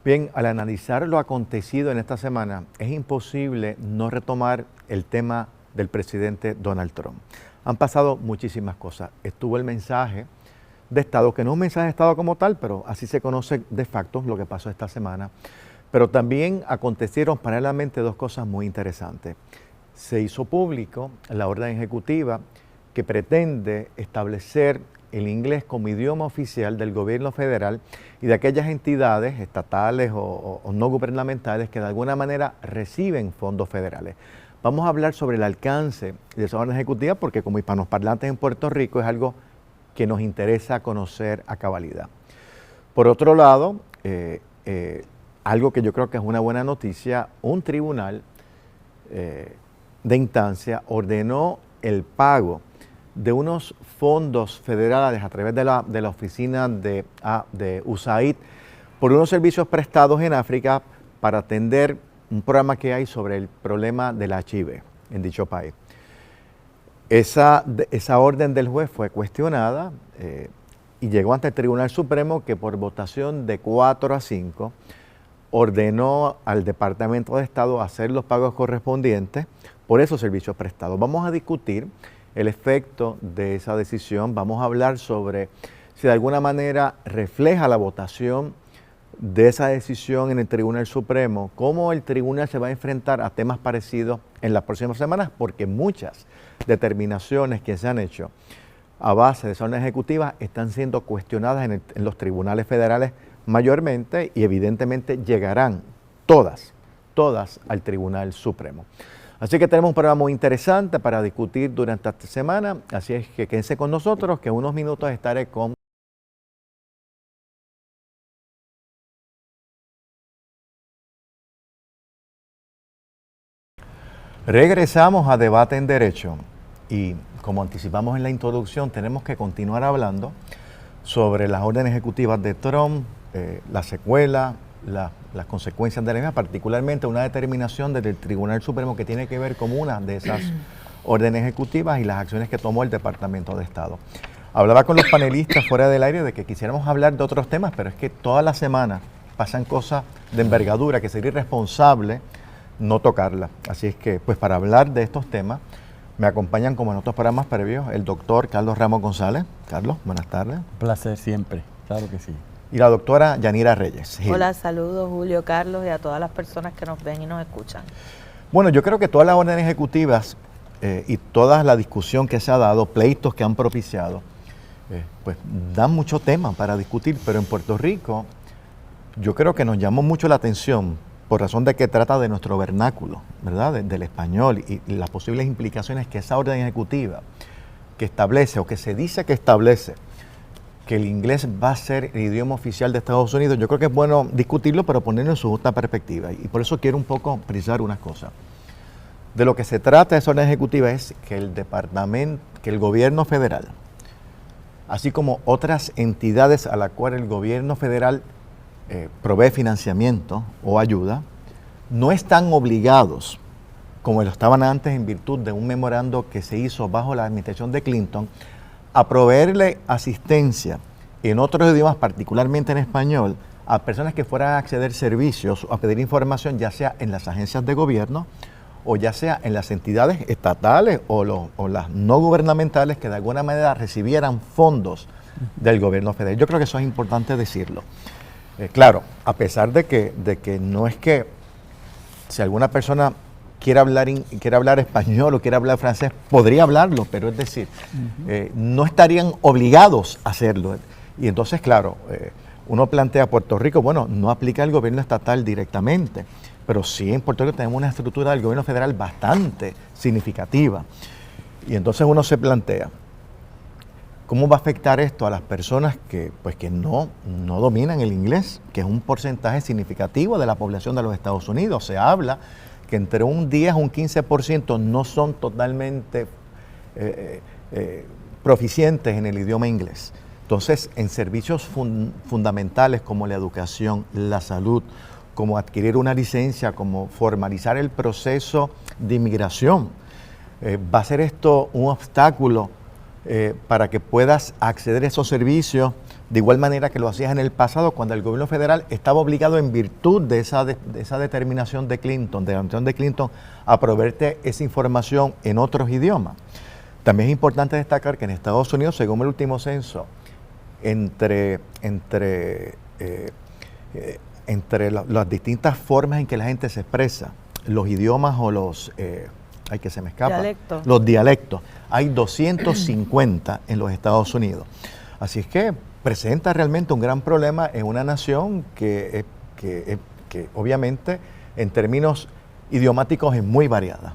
Bien, al analizar lo acontecido en esta semana, es imposible no retomar el tema del presidente Donald Trump. Han pasado muchísimas cosas. Estuvo el mensaje de Estado, que no es un mensaje de Estado como tal, pero así se conoce de facto lo que pasó esta semana. Pero también acontecieron paralelamente dos cosas muy interesantes. Se hizo público la orden ejecutiva que pretende establecer el inglés como idioma oficial del gobierno federal y de aquellas entidades estatales o no gubernamentales que de alguna manera reciben fondos federales. Vamos a hablar sobre el alcance de esa orden ejecutiva porque como hispanosparlantes en Puerto Rico es algo que nos interesa conocer a cabalidad. Por otro lado, algo que yo creo que es una buena noticia, un tribunal de instancia ordenó el pago de unos fondos federales a través de la oficina de USAID por unos servicios prestados en África para atender un programa que hay sobre el problema del HIV en dicho país. Esa orden del juez fue cuestionada y llegó ante el Tribunal Supremo que por votación de 4-5 ordenó al Departamento de Estado hacer los pagos correspondientes por esos servicios prestados. Vamos a discutir el efecto de esa decisión, vamos a hablar sobre si de alguna manera refleja la votación de esa decisión en el Tribunal Supremo, cómo el tribunal se va a enfrentar a temas parecidos en las próximas semanas, porque muchas determinaciones que se han hecho a base de esa orden ejecutiva están siendo cuestionadas en los tribunales federales mayormente y evidentemente llegarán todas al Tribunal Supremo. Así que tenemos un programa muy interesante para discutir durante esta semana, así es que quédense con nosotros, que en unos minutos estaré con... Regresamos a Debate en Derecho y como anticipamos en la introducción, tenemos que continuar hablando sobre las órdenes ejecutivas de Trump, la secuela, las consecuencias de la misma, particularmente una determinación desde el Tribunal Supremo que tiene que ver con una de esas órdenes ejecutivas y las acciones que tomó el Departamento de Estado. Hablaba con los panelistas fuera del aire de que quisiéramos hablar de otros temas, pero es que todas las semanas pasan cosas de envergadura que sería irresponsable no tocarlas. Así es que, pues para hablar de estos temas, me acompañan, como en otros programas previos, el doctor Carlos Ramos González. Carlos, buenas tardes. Un placer siempre, claro que sí. Y la doctora Yanira Reyes. Gil. Hola, saludos Julio, Carlos y a todas las personas que nos ven y nos escuchan. Bueno, yo creo que todas las órdenes ejecutivas y toda la discusión que se ha dado, pleitos que han propiciado, pues dan mucho tema para discutir, pero en Puerto Rico yo creo que nos llamó mucho la atención por razón de que trata de nuestro vernáculo, ¿verdad? Del español y las posibles implicaciones que esa orden ejecutiva que establece o que se dice que establece que el inglés va a ser el idioma oficial de Estados Unidos, yo creo que es bueno discutirlo, pero ponerlo en su justa perspectiva. Y por eso quiero un poco precisar unas cosas. De lo que se trata de esa orden ejecutiva es que el gobierno federal, así como otras entidades a las cuales el gobierno federal provee financiamiento o ayuda, no están obligados, como lo estaban antes en virtud de un memorando que se hizo bajo la administración de Clinton, a proveerle asistencia en otros idiomas, particularmente en español, a personas que fueran a acceder servicios o a pedir información, ya sea en las agencias de gobierno o ya sea en las entidades estatales o las no gubernamentales que de alguna manera recibieran fondos del gobierno federal. Yo creo que eso es importante decirlo. Claro, a pesar de que no es que si alguna persona quiere hablar español o quiere hablar francés, podría hablarlo, pero es decir, no estarían obligados a hacerlo. Y entonces, claro, uno plantea Puerto Rico, bueno, no aplica el gobierno estatal directamente, pero sí en Puerto Rico tenemos una estructura del gobierno federal bastante significativa. Y entonces uno se plantea, ¿cómo va a afectar esto a las personas que no dominan el inglés, que es un porcentaje significativo de la población de los Estados Unidos? Se habla que entre un 10 o un 15% no son totalmente proficientes en el idioma inglés. Entonces, en servicios fundamentales como la educación, la salud, como adquirir una licencia, como formalizar el proceso de inmigración, ¿va a ser esto un obstáculo para que puedas acceder a esos servicios de igual manera que lo hacías en el pasado cuando el gobierno federal estaba obligado en virtud de esa determinación de Clinton, de la administración de Clinton, a proveerte esa información en otros idiomas. También es importante destacar que en Estados Unidos, según el último censo, entre las distintas formas en que la gente se expresa, los idiomas o los, que se me escapa, los dialectos, hay 250 en los Estados Unidos. Así es que presenta realmente un gran problema en una nación que obviamente en términos idiomáticos es muy variada.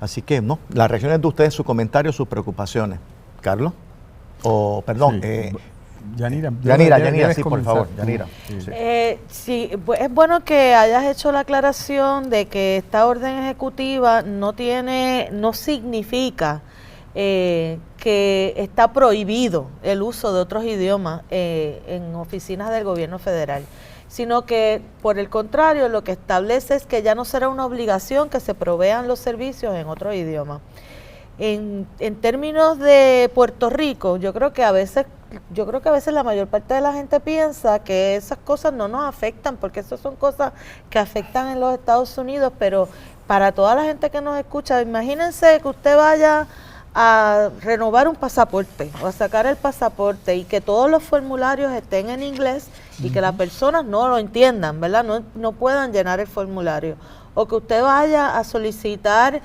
Así que, no, las reacciones de ustedes, sus comentarios, sus preocupaciones. Carlos, perdón, sí. Yanira, sí, por favor, Yanira. Sí, es bueno que hayas hecho la aclaración de que esta orden ejecutiva no significa que está prohibido el uso de otros idiomas en oficinas del gobierno federal, sino que por el contrario lo que establece es que ya no será una obligación que se provean los servicios en otro idioma. En términos de Puerto Rico, yo creo que a veces la mayor parte de la gente piensa que esas cosas no nos afectan, porque esas son cosas que afectan en los Estados Unidos, pero para toda la gente que nos escucha, imagínense que usted vaya a renovar un pasaporte o a sacar el pasaporte y que todos los formularios estén en inglés y que las personas no lo entiendan, ¿verdad? No puedan llenar el formulario. O que usted vaya a solicitar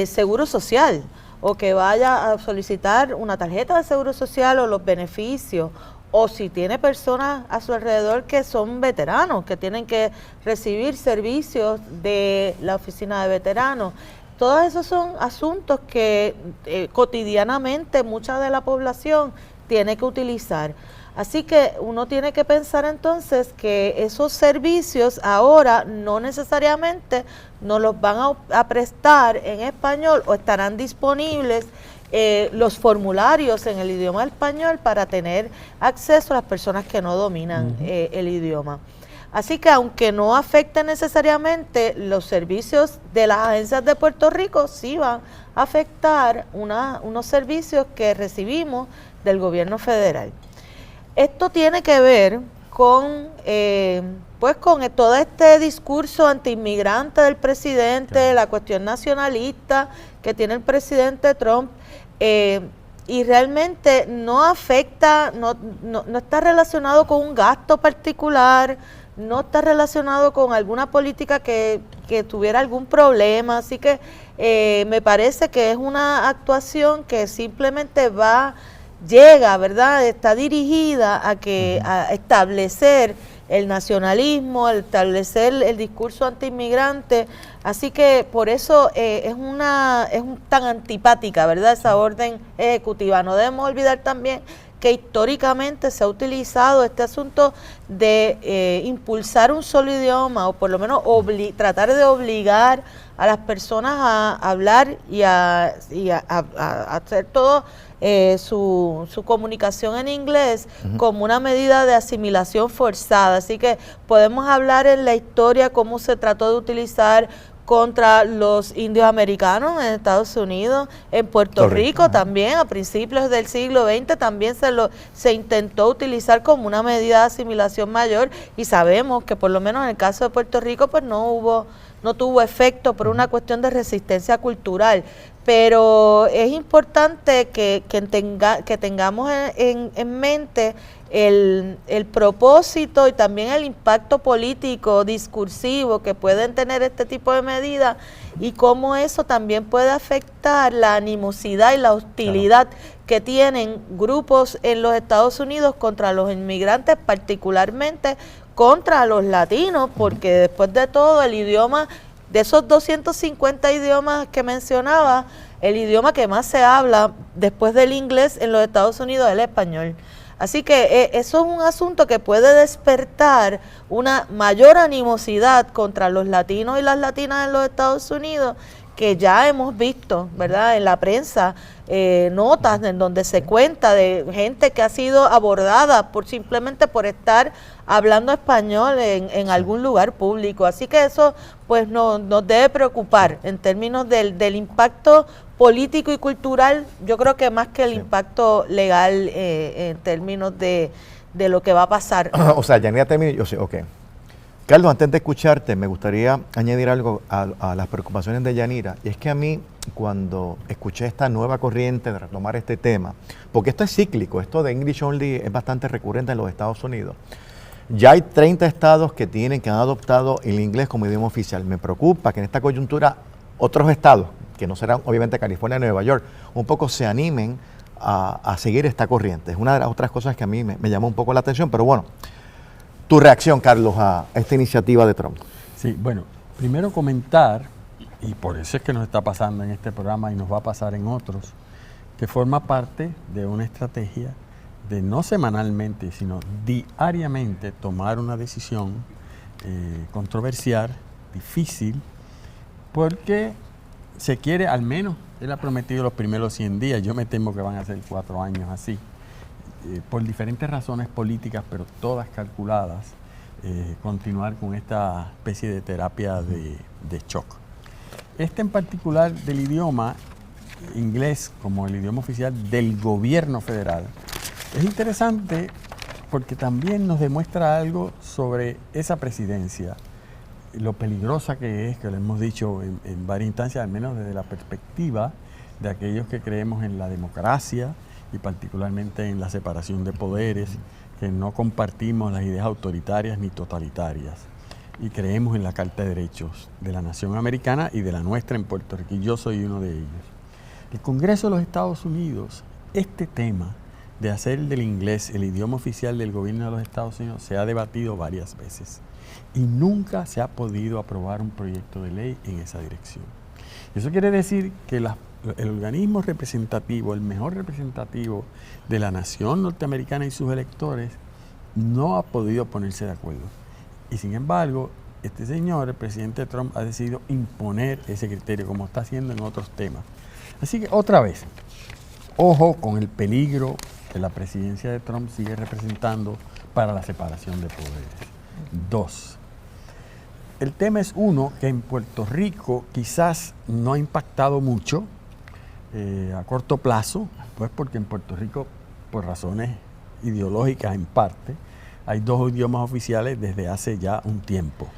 seguro social, o que vaya a solicitar una tarjeta de seguro social o los beneficios, o si tiene personas a su alrededor que son veteranos, que tienen que recibir servicios de la oficina de veteranos. Todos esos son asuntos que cotidianamente mucha de la población tiene que utilizar. Así que uno tiene que pensar entonces que esos servicios ahora no necesariamente nos los van a prestar en español o estarán disponibles los formularios en el idioma español para tener acceso a las personas que no dominan el idioma. Así que aunque no afecte necesariamente los servicios de las agencias de Puerto Rico, sí van a afectar unos servicios que recibimos del gobierno federal. Esto tiene que ver con todo este discurso antiinmigrante del presidente, la cuestión nacionalista que tiene el presidente Trump, y realmente no afecta, no está relacionado con un gasto particular, no está relacionado con alguna política que tuviera algún problema, así que me parece que es una actuación que simplemente llega, ¿verdad? Está dirigida a establecer el nacionalismo, a establecer el discurso antiinmigrante, así que por eso es tan antipática, ¿verdad? Esa orden ejecutiva. No debemos olvidar también que históricamente se ha utilizado este asunto de impulsar un solo idioma, o por lo menos tratar de obligar a las personas a hablar y a hacer todo su comunicación en inglés como una medida de asimilación forzada. Así que podemos hablar en la historia cómo se trató de utilizar contra los indios americanos en Estados Unidos, en Puerto Rico también, a principios del siglo XX también se intentó utilizar como una medida de asimilación mayor, y sabemos que por lo menos en el caso de Puerto Rico pues no tuvo efecto por una cuestión de resistencia cultural. Pero es importante que tengamos en mente el propósito y también el impacto político, discursivo que pueden tener este tipo de medidas, y cómo eso también puede afectar la animosidad y la hostilidad que tienen grupos en los Estados Unidos contra los inmigrantes, particularmente contra los latinos, porque después de todo el idioma, de esos 250 idiomas que mencionaba, el idioma que más se habla después del inglés en los Estados Unidos es el español. Así que eso es un asunto que puede despertar una mayor animosidad contra los latinos y las latinas en los Estados Unidos, que ya hemos visto, ¿verdad?, en la prensa, notas en donde se cuenta de gente que ha sido abordada simplemente por estar hablando español en algún lugar público. Así que eso pues nos debe preocupar en términos del impacto político y cultural, yo creo que más que el impacto legal en términos de de lo que va a pasar. O sea, Yanira terminó, yo sé, ok. Carlos, antes de escucharte, me gustaría añadir algo a las preocupaciones de Yanira. Y es que a mí, cuando escuché esta nueva corriente de retomar este tema, porque esto es cíclico, esto de English Only es bastante recurrente en los Estados Unidos. Ya hay 30 estados que han adoptado el inglés como idioma oficial. Me preocupa que en esta coyuntura otros estados, que no serán obviamente California y Nueva York, un poco se animen a seguir esta corriente. Es una de las otras cosas que a mí me llamó un poco la atención, pero bueno. Tu reacción, Carlos, a esta iniciativa de Trump. Sí, bueno, primero comentar, y por eso es que nos está pasando en este programa y nos va a pasar en otros, que forma parte de una estrategia de no semanalmente, sino diariamente tomar una decisión controversial, difícil, porque se quiere, al menos, él ha prometido los primeros 100 días, yo me temo que van a ser 4 años así, por diferentes razones políticas, pero todas calculadas, continuar con esta especie de terapia de shock. Este en particular del idioma inglés como el idioma oficial del gobierno federal es interesante porque también nos demuestra algo sobre esa presidencia, lo peligrosa que es, que lo hemos dicho en varias instancias, al menos desde la perspectiva de aquellos que creemos en la democracia, y particularmente en la separación de poderes, que no compartimos las ideas autoritarias ni totalitarias y creemos en la Carta de Derechos de la Nación Americana y de la nuestra en Puerto Rico, y yo soy uno de ellos. El Congreso de los Estados Unidos, este tema de hacer del inglés el idioma oficial del gobierno de los Estados Unidos se ha debatido varias veces y nunca se ha podido aprobar un proyecto de ley en esa dirección. Eso quiere decir que el organismo representativo, el mejor representativo de la nación norteamericana y sus electores, no ha podido ponerse de acuerdo. Y sin embargo, este señor, el presidente Trump, ha decidido imponer ese criterio, como está haciendo en otros temas. Así que, otra vez, ojo con el peligro que la presidencia de Trump sigue representando para la separación de poderes. 2. El tema es uno que en Puerto Rico quizás no ha impactado mucho, a corto plazo, pues porque en Puerto Rico, por razones ideológicas en parte, hay 2 idiomas oficiales desde hace ya un tiempo,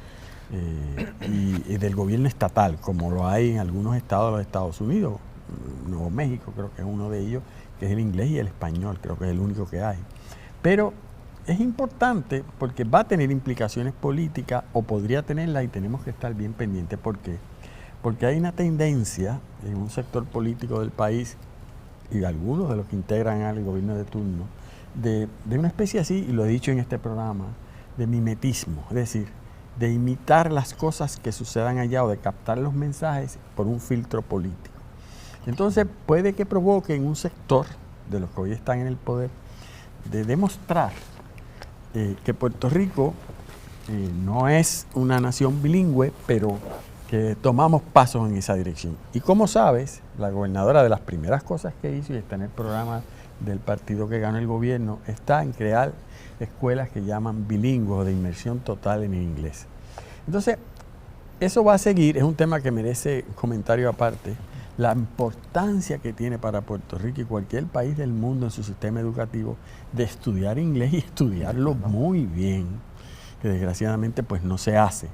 y del gobierno estatal, como lo hay en algunos estados de los Estados Unidos. Nuevo México creo que es uno de ellos, que es el inglés, y el español, creo que es el único que hay. Pero es importante porque va a tener implicaciones políticas, o podría tenerlas, y tenemos que estar bien pendientes. ¿Por qué? Porque hay una tendencia en un sector político del país, y algunos de los que integran al gobierno de turno, de una especie así, y lo he dicho en este programa, de mimetismo, es decir, de imitar las cosas que sucedan allá o de captar los mensajes por un filtro político. Entonces puede que provoque en un sector de los que hoy están en el poder de demostrar que Puerto Rico no es una nación bilingüe, pero que tomamos pasos en esa dirección. Y como sabes, la gobernadora, de las primeras cosas que hizo, y está en el programa del partido que ganó el gobierno, está en crear escuelas que llaman bilingües o de inmersión total en el inglés. Entonces, eso va a seguir, es un tema que merece comentario aparte, la importancia que tiene para Puerto Rico y cualquier país del mundo en su sistema educativo de estudiar inglés y estudiarlo muy bien, que desgraciadamente pues no se hace.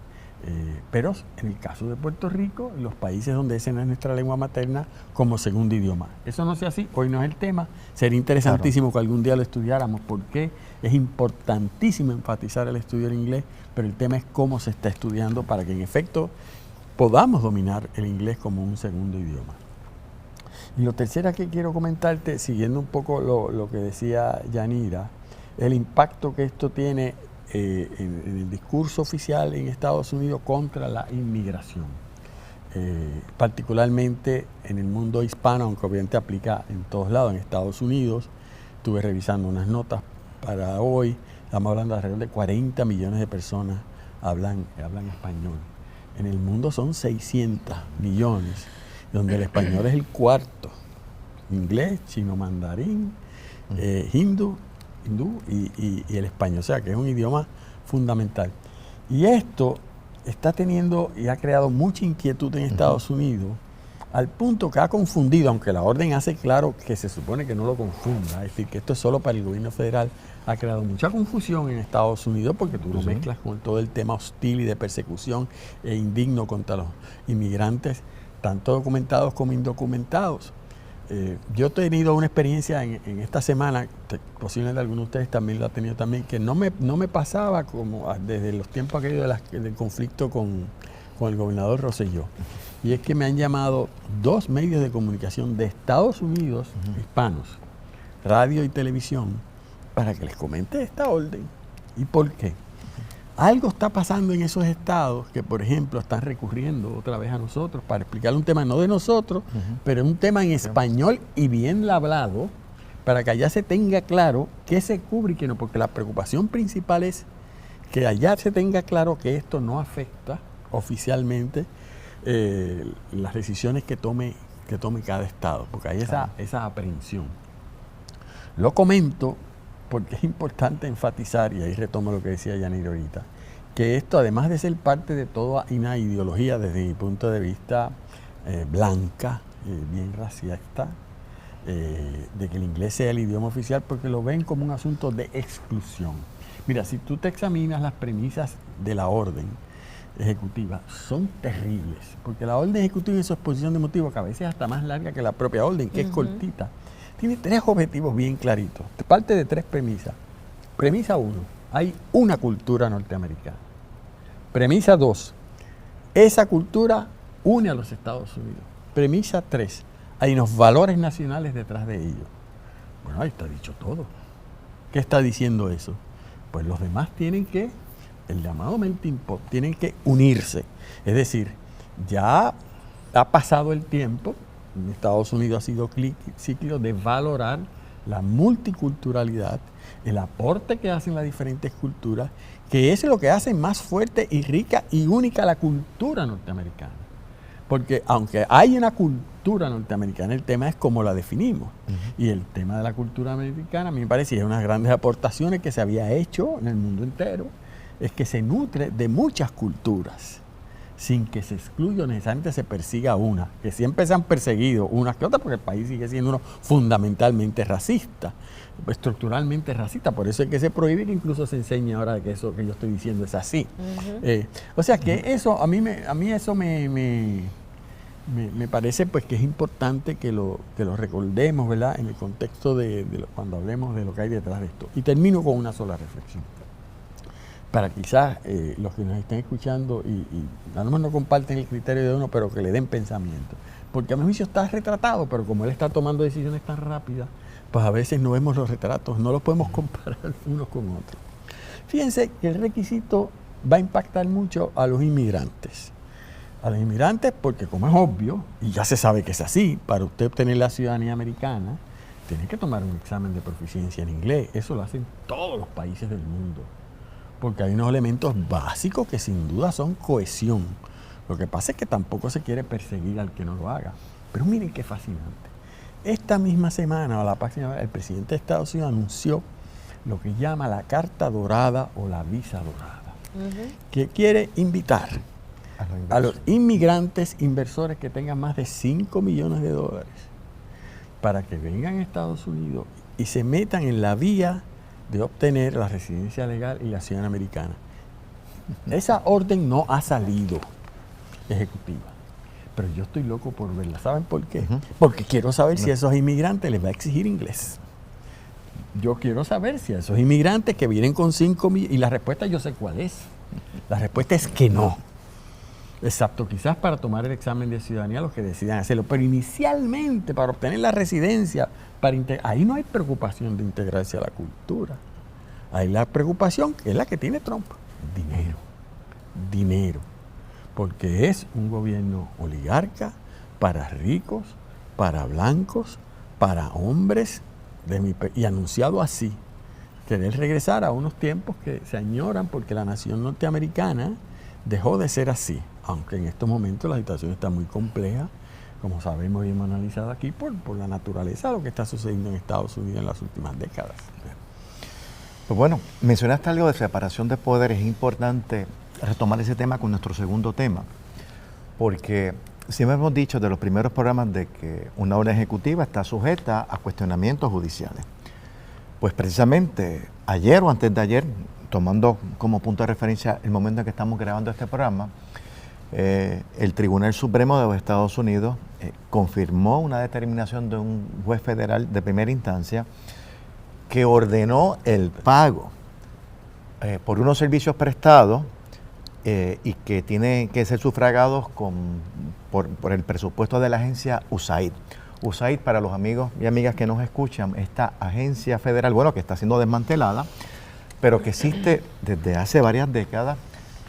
Pero en el caso de Puerto Rico, en los países donde esa no es nuestra lengua materna, como segundo idioma. Eso no sea así, hoy no es el tema. Sería interesantísimo que algún día lo estudiáramos, porque es importantísimo enfatizar el estudio del inglés, pero el tema es cómo se está estudiando para que en efecto podamos dominar el inglés como un segundo idioma. Y lo tercero que quiero comentarte, siguiendo un poco lo que decía Yanira, el impacto que esto tiene en el discurso oficial en Estados Unidos contra la inmigración, particularmente en el mundo hispano, aunque obviamente aplica en todos lados. En Estados Unidos, estuve revisando unas notas para hoy, estamos hablando de alrededor de 40 millones de personas hablan español. En el mundo son 600 millones, donde el español es el cuarto. Inglés, chino mandarín, hindú y el español, o sea que es un idioma fundamental. Y esto está teniendo y ha creado mucha inquietud en Estados Unidos, al punto que ha confundido, aunque la orden hace claro que se supone que no lo confunda, es decir, que esto es solo para el gobierno federal, ha creado mucha confusión en Estados Unidos porque tú lo mezclas con todo el tema hostil y de persecución e indigno contra los inmigrantes, tanto documentados como indocumentados. Yo he tenido una experiencia en esta semana, posiblemente algunos de ustedes también lo han tenido también, que no me pasaba como desde los tiempos aquellos del conflicto con el gobernador Rosselló. Y es que me han llamado 2 medios de comunicación de Estados Unidos, hispanos, radio y televisión, para que les comente esta orden. ¿Y por qué? Algo está pasando en esos estados que, por ejemplo, están recurriendo otra vez a nosotros para explicar un tema no de nosotros, pero un tema en español y bien hablado, para que allá se tenga claro qué se cubre y qué no, porque la preocupación principal es que allá se tenga claro que esto no afecta oficialmente las decisiones que tome cada estado, porque hay esa aprehensión. Lo comento porque es importante enfatizar, y ahí retomo lo que decía Yanira ahorita, que esto, además de ser parte de toda una ideología desde mi punto de vista blanca, bien racista, de que el inglés sea el idioma oficial, porque lo ven como un asunto de exclusión. Mira, si tú te examinas las premisas de la orden ejecutiva, son terribles, porque la orden ejecutiva en su exposición de motivos, que a veces es hasta más larga que la propia orden, que es cortita, tiene 3 objetivos bien claritos, parte de 3 premisas. Premisa 1, hay una cultura norteamericana. Premisa 2, esa cultura une a los Estados Unidos. Premisa 3, hay unos valores nacionales detrás de ello. Bueno, ahí está dicho todo. ¿Qué está diciendo eso? Pues los demás tienen que, el llamado melting pot, tienen que unirse. Es decir, ya ha pasado el tiempo. En Estados Unidos ha sido ciclo de valorar la multiculturalidad, el aporte que hacen las diferentes culturas, que es lo que hace más fuerte y rica y única la cultura norteamericana. Porque aunque hay una cultura norteamericana, el tema es cómo la definimos. Y el tema de la cultura americana, a mí me parece, y es una de las grandes aportaciones que se había hecho en el mundo entero, es que se nutre de muchas culturas, sin que se excluya o necesariamente se persiga una, que siempre se han perseguido unas que otras, porque el país sigue siendo uno fundamentalmente racista, estructuralmente racista, por eso es que se prohíbe, que incluso se enseña ahora que eso que yo estoy diciendo es así. O sea que eso, a mí eso me parece pues que es importante que lo recordemos, ¿verdad?, en el contexto cuando hablemos de lo que hay detrás de esto. Y termino con una sola reflexión. Para quizás los que nos estén escuchando y a lo mejor no comparten el criterio de uno, pero que le den pensamiento. Porque a mi juicio está retratado, pero como él está tomando decisiones tan rápidas, pues a veces no vemos los retratos, no los podemos comparar unos con otros. Fíjense que el requisito va a impactar mucho a los inmigrantes. A los inmigrantes porque, como es obvio, y ya se sabe que es así, para usted obtener la ciudadanía americana, tiene que tomar un examen de proficiencia en inglés. Eso lo hacen todos los países del mundo. Porque hay unos elementos básicos que sin duda son cohesión. Lo que pasa es que tampoco se quiere perseguir al que no lo haga. Pero miren qué fascinante. Esta misma semana, o la próxima, el presidente de Estados Unidos anunció lo que llama la Carta Dorada o la Visa Dorada, que quiere invitar a los inmigrantes inversores que tengan más de $5 millones para que vengan a Estados Unidos y se metan en la vía de obtener la residencia legal y la ciudadanía americana. Esa orden no ha salido ejecutiva, pero yo estoy loco por verla. ¿Saben por qué? Porque quiero saber si a esos inmigrantes les va a exigir inglés. Yo quiero saber si a esos inmigrantes que vienen con 5 millones, y la respuesta yo sé cuál es. La respuesta es que no. Exacto, quizás para tomar el examen de ciudadanía los que decidan hacerlo, pero inicialmente para obtener la residencia, ahí no hay preocupación de integrarse a la cultura. Hay la preocupación, que es la que tiene Trump, dinero, porque es un gobierno oligarca para ricos, para blancos, para hombres, y anunciado así, querer regresar a unos tiempos que se añoran porque la nación norteamericana dejó de ser así. Aunque en estos momentos la situación está muy compleja, como sabemos y hemos analizado aquí, por la naturaleza de lo que está sucediendo en Estados Unidos en las últimas décadas. Pues bueno, mencionaste algo de separación de poderes. Es importante retomar ese tema con nuestro segundo tema, porque siempre hemos dicho de los primeros programas de que una orden ejecutiva está sujeta a cuestionamientos judiciales. Pues precisamente ayer o antes de ayer, tomando como punto de referencia el momento en que estamos grabando este programa, el Tribunal Supremo de los Estados Unidos confirmó una determinación de un juez federal de primera instancia que ordenó el pago por unos servicios prestados y que tienen que ser sufragados por el presupuesto de la agencia USAID. USAID, para los amigos y amigas que nos escuchan, esta agencia federal, bueno, que está siendo desmantelada, pero que existe desde hace varias décadas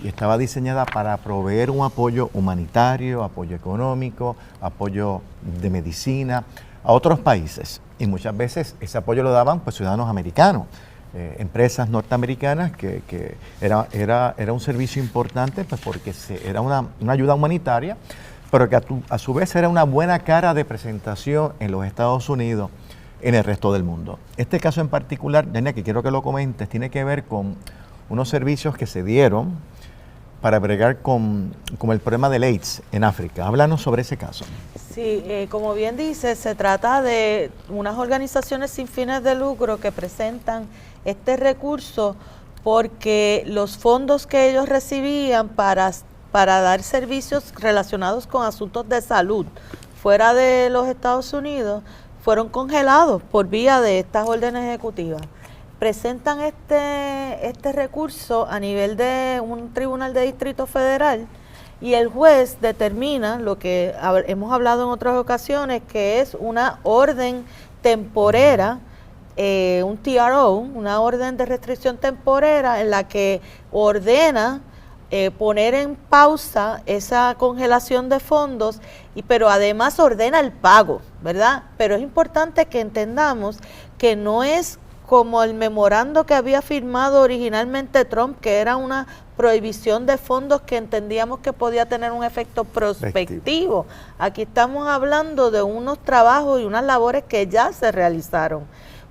y estaba diseñada para proveer un apoyo humanitario, apoyo económico, apoyo de medicina a otros países. Y muchas veces ese apoyo lo daban pues ciudadanos americanos, empresas norteamericanas, que era un servicio importante pues porque era una ayuda humanitaria, pero que a su vez era una buena cara de presentación en los Estados Unidos, en el resto del mundo. Este caso en particular, Dania, que quiero que lo comentes, tiene que ver con unos servicios que se dieron para bregar con el problema del AIDS en África. Háblanos sobre ese caso. Sí, como bien dice, se trata de unas organizaciones sin fines de lucro que presentan este recurso porque los fondos que ellos recibían para dar servicios relacionados con asuntos de salud fuera de los Estados Unidos fueron congelados por vía de estas órdenes ejecutivas. Presentan este recurso a nivel de un tribunal de distrito federal y el juez determina lo que hemos hablado en otras ocasiones, que es una orden temporera, un TRO, una orden de restricción temporera en la que ordena poner en pausa esa congelación de fondos, pero además ordena el pago, ¿verdad? Pero es importante que entendamos que no es como el memorando que había firmado originalmente Trump, que era una prohibición de fondos que entendíamos que podía tener un efecto prospectivo. Aquí estamos hablando de unos trabajos y unas labores que ya se realizaron.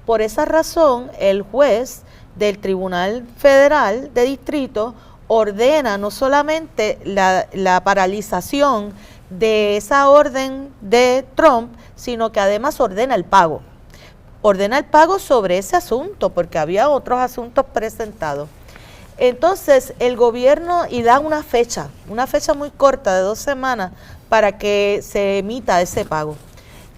Por esa razón, el juez del Tribunal Federal de Distrito ordena no solamente la paralización de esa orden de Trump, sino que además ordena el pago. Ordena el pago sobre ese asunto, porque había otros asuntos presentados. Entonces, el gobierno, y da una fecha muy corta de 2 semanas para que se emita ese pago.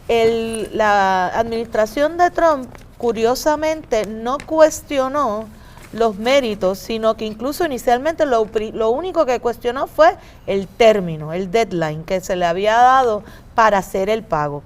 La administración de Trump, curiosamente, no cuestionó los méritos, sino que incluso inicialmente lo único que cuestionó fue el término, el deadline que se le había dado para hacer el pago.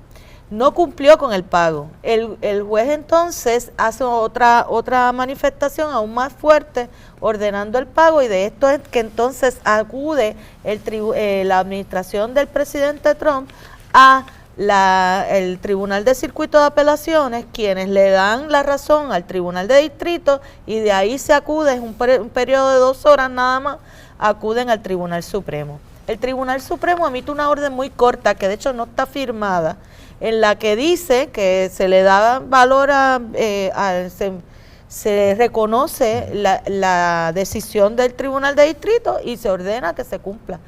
No cumplió con el pago. El juez entonces hace otra manifestación aún más fuerte ordenando el pago, y de esto es que entonces acude la administración del presidente Trump a el Tribunal de Circuito de Apelaciones, quienes le dan la razón al Tribunal de Distrito, y de ahí se acude, es un periodo de 2 horas nada más, acuden al Tribunal Supremo. El Tribunal Supremo emite una orden muy corta, que de hecho no está firmada, en la que dice que se le da valor se reconoce la decisión del Tribunal de Distrito y se ordena que se cumpla.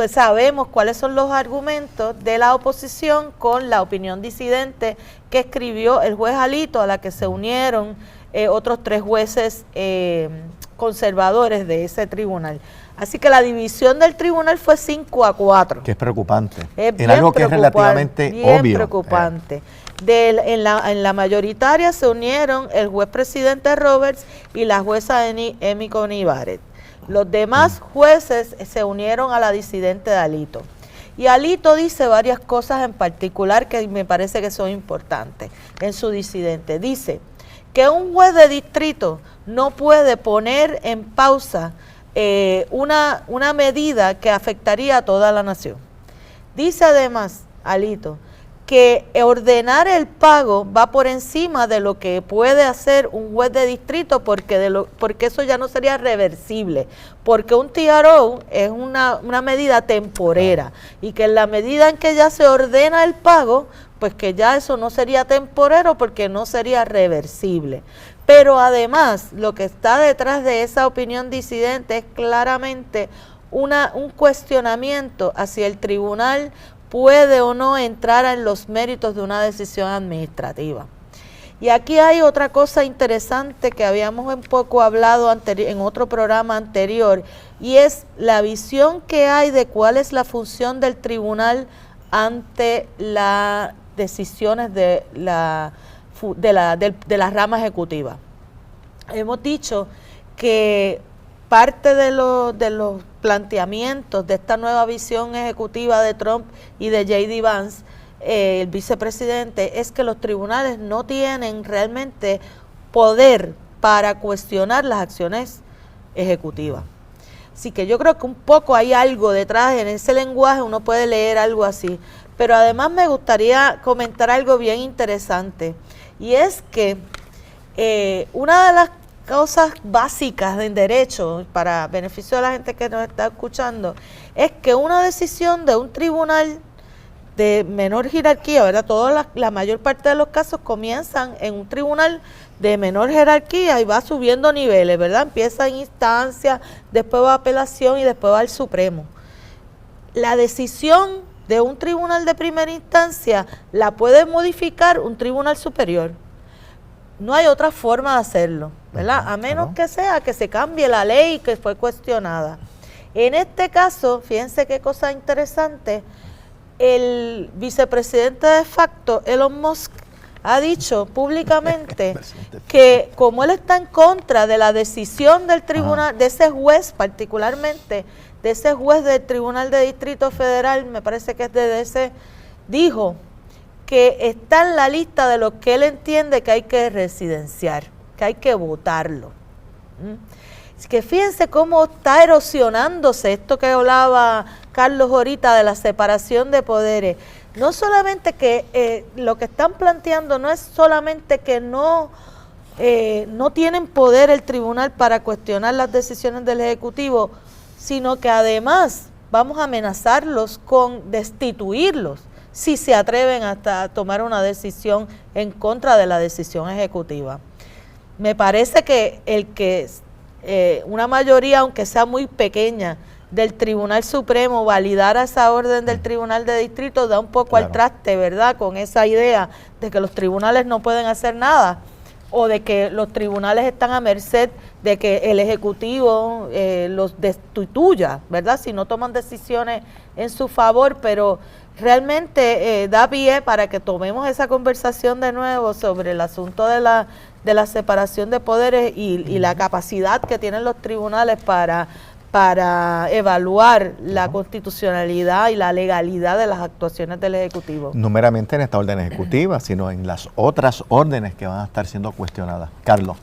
Sabemos cuáles son los argumentos de la oposición con la opinión disidente que escribió el juez Alito, a la que se unieron otros 3 jueces conservadores de ese tribunal. Así que la división del tribunal fue 5-4. Que es preocupante. En algo que es relativamente bien obvio. Preocupante. En la mayoritaria se unieron el juez presidente Roberts y la jueza Amy Coney Barrett. Los demás jueces se unieron a la disidente de Alito. Y Alito dice varias cosas en particular que me parece que son importantes en su disidente. Dice que un juez de distrito no puede poner en pausa una medida que afectaría a toda la nación. Dice además Alito que ordenar el pago va por encima de lo que puede hacer un juez de distrito, porque eso ya no sería reversible, porque un TRO es una medida temporera, y que en la medida en que ya se ordena el pago, pues que ya eso no sería temporero porque no sería reversible. Pero además, lo que está detrás de esa opinión disidente es claramente un cuestionamiento hacia el tribunal puede o no entrar en los méritos de una decisión administrativa. Y aquí hay otra cosa interesante que habíamos un poco hablado en otro programa anterior, y es la visión que hay de cuál es la función del tribunal ante las decisiones de la rama ejecutiva. Hemos dicho que parte de los planteamientos de esta nueva visión ejecutiva de Trump y de J.D. Vance, el vicepresidente, es que los tribunales no tienen realmente poder para cuestionar las acciones ejecutivas. Así que yo creo que un poco hay algo detrás, en ese lenguaje uno puede leer algo así. Pero además me gustaría comentar algo bien interesante, y es que una de las cosas básicas en derecho, para beneficio de la gente que nos está escuchando, es que una decisión de un tribunal de menor jerarquía, ¿verdad? La mayor parte de los casos comienzan en un tribunal de menor jerarquía y va subiendo niveles, ¿verdad? Empieza en instancia, después va a apelación y después va al Supremo. La decisión de un tribunal de primera instancia la puede modificar un tribunal superior. No hay otra forma de hacerlo, ¿verdad? A menos que sea que se cambie la ley que fue cuestionada. En este caso, fíjense qué cosa interesante, el vicepresidente de facto, Elon Musk, ha dicho públicamente que como él está en contra de la decisión del tribunal, de ese juez particularmente, de ese juez del Tribunal de Distrito Federal, me parece que es de DC, dijo que está en la lista de lo que él entiende que hay que residenciar, que hay que votarlo. Así que fíjense cómo está erosionándose esto que hablaba Carlos ahorita de la separación de poderes. No solamente que lo que están planteando no es solamente que no tienen poder el tribunal para cuestionar las decisiones del Ejecutivo, sino que además vamos a amenazarlos con destituirlos si se atreven hasta a tomar una decisión en contra de la decisión ejecutiva. Me parece que una mayoría, aunque sea muy pequeña, del Tribunal Supremo validara esa orden del Tribunal de Distrito da un poco al traste, ¿verdad?, con esa idea de que los tribunales no pueden hacer nada o de que los tribunales están a merced de que el Ejecutivo los destituya, ¿verdad?, si no toman decisiones en su favor. Pero realmente da pie para que tomemos esa conversación de nuevo sobre el asunto de la separación de poderes y la capacidad que tienen los tribunales para evaluar la constitucionalidad y la legalidad de las actuaciones del Ejecutivo. No meramente en esta orden ejecutiva, sino en las otras órdenes que van a estar siendo cuestionadas. Carlos.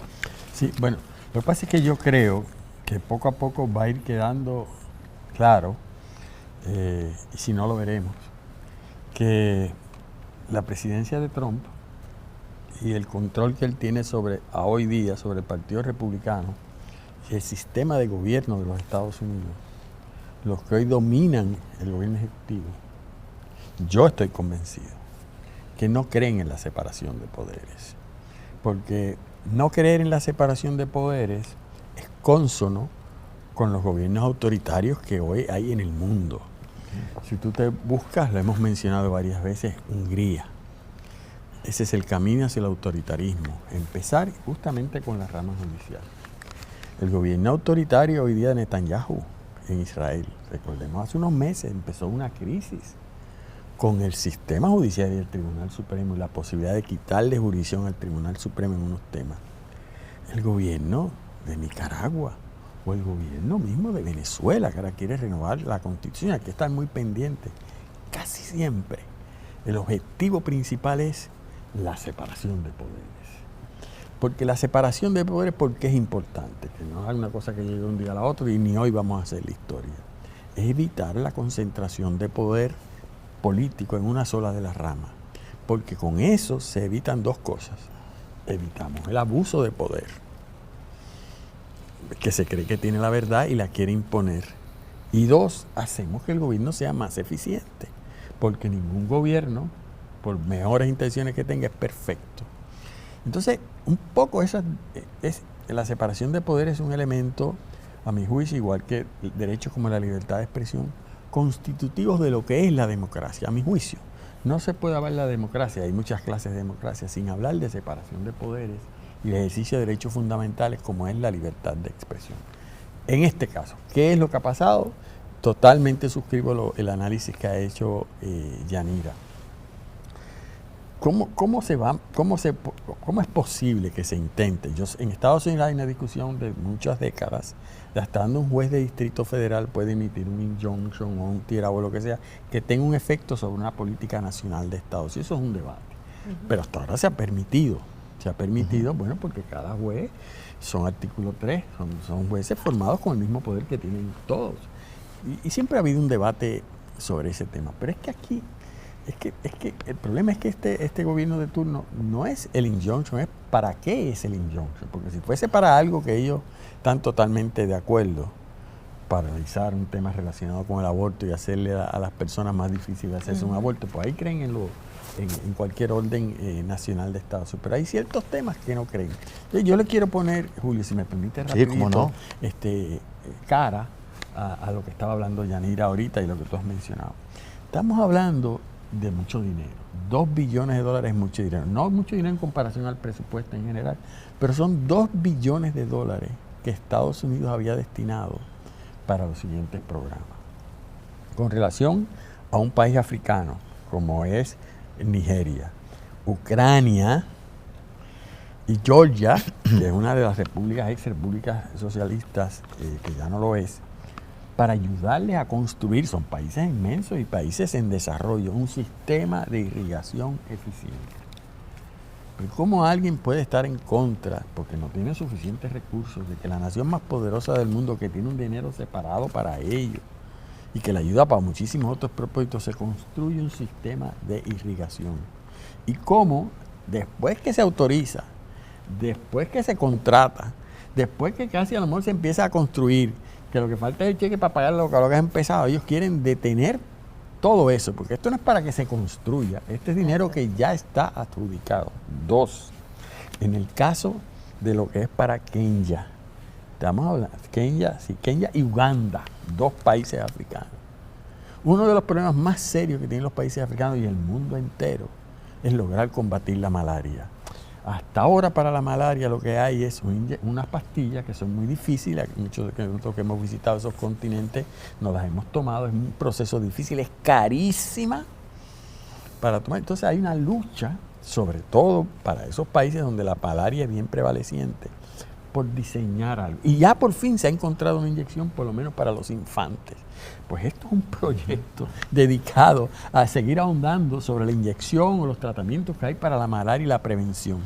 Sí, bueno, lo que pasa es que yo creo que poco a poco va a ir quedando claro, y si no lo veremos, que la presidencia de Trump y el control que él tiene hoy día sobre el Partido Republicano y el sistema de gobierno de los Estados Unidos, los que hoy dominan el gobierno ejecutivo, yo estoy convencido que no creen en la separación de poderes, porque no creer en la separación de poderes es cónsono con los gobiernos autoritarios que hoy hay en el mundo. Si tú te buscas, lo hemos mencionado varias veces, Hungría. Ese es el camino hacia el autoritarismo, empezar justamente con la rama judicial. El gobierno autoritario hoy día de Netanyahu en Israel, recordemos, hace unos meses empezó una crisis con el sistema judicial y el Tribunal Supremo y la posibilidad de quitarle jurisdicción al Tribunal Supremo en unos temas. El gobierno de Nicaragua o el gobierno mismo de Venezuela, que ahora quiere renovar la Constitución, hay que estar muy pendiente. Casi siempre el objetivo principal es la separación de poderes. Porque la separación de poderes, ¿por qué es importante? Que no es una cosa que llegue un día a la otra y ni hoy vamos a hacer la historia. Es evitar la concentración de poder político en una sola de las ramas. Porque con eso se evitan dos cosas. Evitamos el abuso de poder, que se cree que tiene la verdad y la quiere imponer. Y dos, hacemos que el gobierno sea más eficiente. Porque ningún gobierno, por mejores intenciones que tenga, es perfecto. Entonces, un poco la separación de poderes es un elemento a mi juicio, igual que derechos como la libertad de expresión, constitutivos de lo que es la democracia, a mi juicio. No se puede hablar de la democracia, hay muchas clases de democracia, sin hablar de separación de poderes y el ejercicio de derechos fundamentales como es la libertad de expresión. En este caso, ¿qué es lo que ha pasado? Totalmente suscribo el análisis que ha hecho Yanira. ¿Cómo es posible que se intente? En Estados Unidos hay una discusión de muchas décadas de hasta donde un juez de distrito federal puede emitir un injunction o un tirado o lo que sea que tenga un efecto sobre una política nacional de Estados. Y eso es un debate. Pero hasta ahora se ha permitido. Bueno, porque cada juez son artículo 3, son jueces formados con el mismo poder que tienen todos. Y siempre ha habido un debate sobre ese tema. Pero es que aquí, es que el problema es que este gobierno de turno no es el injunction, es para qué es el injunction. Porque si fuese para algo que ellos están totalmente de acuerdo, para realizar un tema relacionado con el aborto y hacerle a las personas más difícil hacerse un aborto, pues ahí creen en cualquier orden nacional de Estados Unidos. Pero hay ciertos temas que no creen. Yo le quiero poner, Julio, si me permite rapidito, sí, cómo no, cara a lo que estaba hablando Yanira ahorita y lo que tú has mencionado. Estamos hablando de mucho dinero. $2 billones es mucho dinero. No mucho dinero en comparación al presupuesto en general, pero son $2 billones que Estados Unidos había destinado para los siguientes programas. Con relación a un país africano como es Nigeria, Ucrania y Georgia, que es una de las ex-repúblicas socialistas, que ya no lo es, para ayudarles a construir, son países inmensos y países en desarrollo, un sistema de irrigación eficiente. Pero ¿cómo alguien puede estar en contra, porque no tiene suficientes recursos, de que la nación más poderosa del mundo, que tiene un dinero separado para ello y que le ayuda para muchísimos otros propósitos, se construye un sistema de irrigación? Y cómo, después que se autoriza, después que se contrata, después que casi a lo mejor se empieza a construir, que lo que falta es el cheque para pagar lo que has empezado, ellos quieren detener todo eso, porque esto no es para que se construya, este es dinero que ya está adjudicado. 2, en el caso de lo que es para Kenia, estamos hablando, Kenia y Uganda, 2 países africanos. Uno de los problemas más serios que tienen los países africanos y el mundo entero es lograr combatir la malaria. Hasta ahora para la malaria lo que hay es unas pastillas que son muy difíciles, muchos de nosotros que hemos visitado esos continentes nos las hemos tomado, es un proceso difícil, es carísima para tomar. Entonces hay una lucha, sobre todo para esos países donde la malaria es bien prevaleciente, por diseñar algo. Y ya por fin se ha encontrado una inyección, por lo menos para los infantes. Pues esto es un proyecto dedicado a seguir ahondando sobre la inyección o los tratamientos que hay para la malaria y la prevención.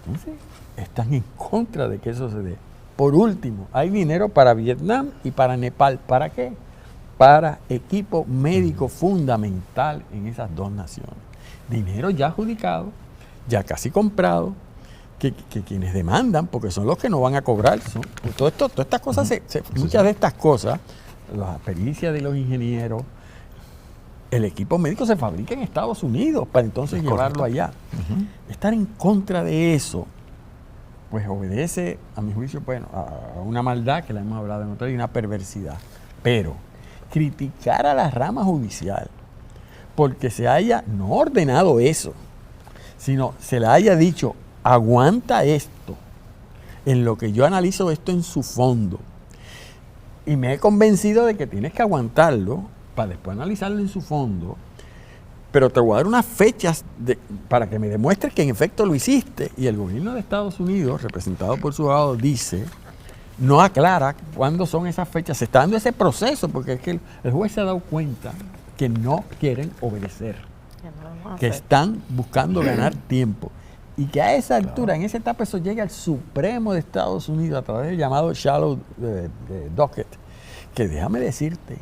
Entonces, están en contra de que eso se dé. Por último, hay dinero para Vietnam y para Nepal. ¿Para qué? Para equipo médico fundamental en esas 2 naciones. Dinero ya adjudicado, ya casi comprado, que quienes demandan, porque son los que no van a cobrar. Todas estas cosas, muchas de estas cosas, la pericia de los ingenieros, el equipo médico se fabrica en Estados Unidos para entonces llevarlo allá. Estar en contra de eso, pues obedece, a mi juicio, bueno, a una maldad que la hemos hablado en otra y una perversidad. Pero criticar a la rama judicial porque se haya no ordenado eso, sino se le haya dicho, aguanta esto, en lo que yo analizo esto en su fondo. Y me he convencido de que tienes que aguantarlo para después analizarlo en su fondo, pero te voy a dar unas fechas para que me demuestres que en efecto lo hiciste. Y el gobierno de Estados Unidos, representado por su abogado, dice, no aclara cuándo son esas fechas. Se está dando ese proceso porque es que el juez se ha dado cuenta que no quieren obedecer, que están buscando ganar tiempo. Y que a esa altura, en esa etapa, eso llega al Supremo de Estados Unidos a través del llamado shallow docket, que déjame decirte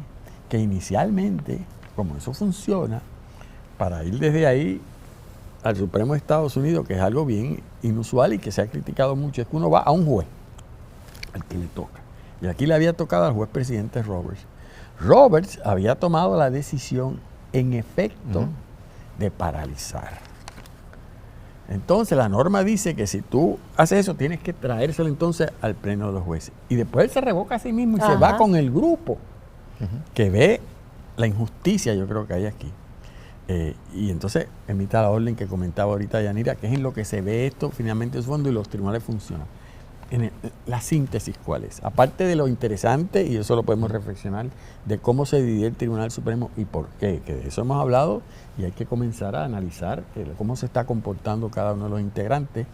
que inicialmente, como eso funciona, para ir desde ahí al Supremo de Estados Unidos, que es algo bien inusual y que se ha criticado mucho, es que uno va a un juez, al que le toca. Y aquí le había tocado al juez presidente Roberts. Roberts había tomado la decisión, en efecto, de paralizar. Entonces la norma dice que si tú haces eso, tienes que traérselo entonces al pleno de los jueces. Y después él se revoca a sí mismo y se va con el grupo que ve la injusticia, yo creo que hay aquí. Y entonces emita la orden que comentaba ahorita Yanira, que es en lo que se ve esto finalmente en su fondo y los tribunales funcionan. La síntesis, ¿cuál es? Aparte de lo interesante, y eso lo podemos reflexionar, de cómo se divide el Tribunal Supremo y por qué, que de eso hemos hablado y hay que comenzar a analizar cómo se está comportando cada uno de los integrantes.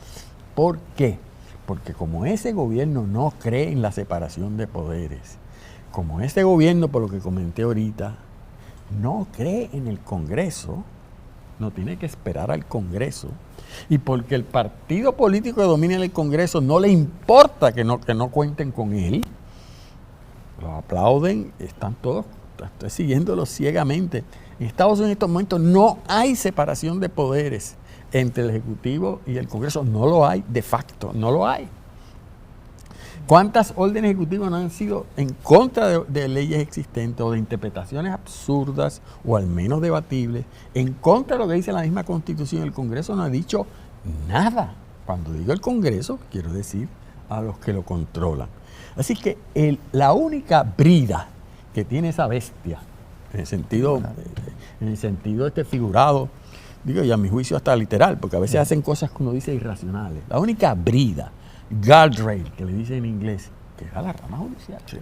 ¿Por qué? Porque como ese gobierno no cree en la separación de poderes, como ese gobierno, por lo que comenté ahorita, no cree en el Congreso, no tiene que esperar al Congreso, y porque el partido político que domina el Congreso no le importa que no cuenten con él, los aplauden, están todos, estoy siguiéndolos ciegamente. En Estados Unidos en estos momentos no hay separación de poderes entre el Ejecutivo y el Congreso, no lo hay de facto, no lo hay. ¿Cuántas órdenes ejecutivas no han sido en contra de leyes existentes o de interpretaciones absurdas o al menos debatibles, en contra de lo que dice la misma Constitución? El Congreso no ha dicho nada. Cuando digo el Congreso, quiero decir a los que lo controlan. Así que la única brida que tiene esa bestia, en el sentido figurado, digo, y a mi juicio hasta literal, porque a veces hacen cosas que uno dice irracionales. La única brida, guardrail, que le dicen en inglés, que era la rama judicial. Sí.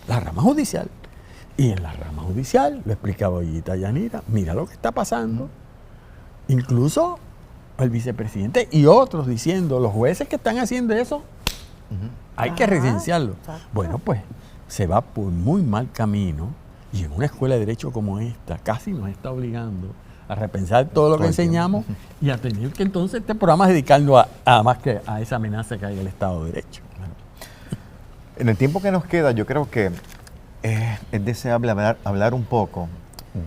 La rama judicial. Y en la rama judicial, lo explicaba ahorita Yanira, mira lo que está pasando. Incluso el vicepresidente y otros diciendo, los jueces que están haciendo eso, hay que residenciarlo. Bueno, pues se va por muy mal camino y en una escuela de derecho como esta casi nos está obligando a repensar todo lo que enseñamos y a tener que entonces este programa dedicarlo a más que a esa amenaza que hay del Estado de Derecho. En el tiempo que nos queda, yo creo que es deseable hablar un poco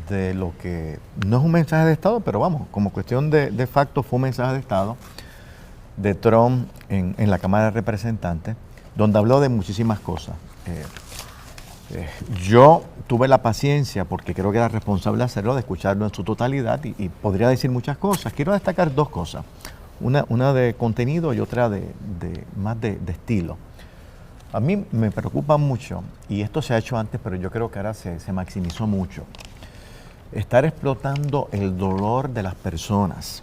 de lo que no es un mensaje de Estado, pero vamos, como cuestión de facto fue un mensaje de Estado de Trump en la Cámara de Representantes, donde habló de muchísimas cosas. Yo tuve la paciencia, porque creo que era responsable hacerlo, de escucharlo en su totalidad y podría decir muchas cosas. Quiero destacar dos cosas, una de contenido y otra más de estilo. A mí me preocupa mucho, y esto se ha hecho antes, pero yo creo que ahora se maximizó mucho, estar explotando el dolor de las personas,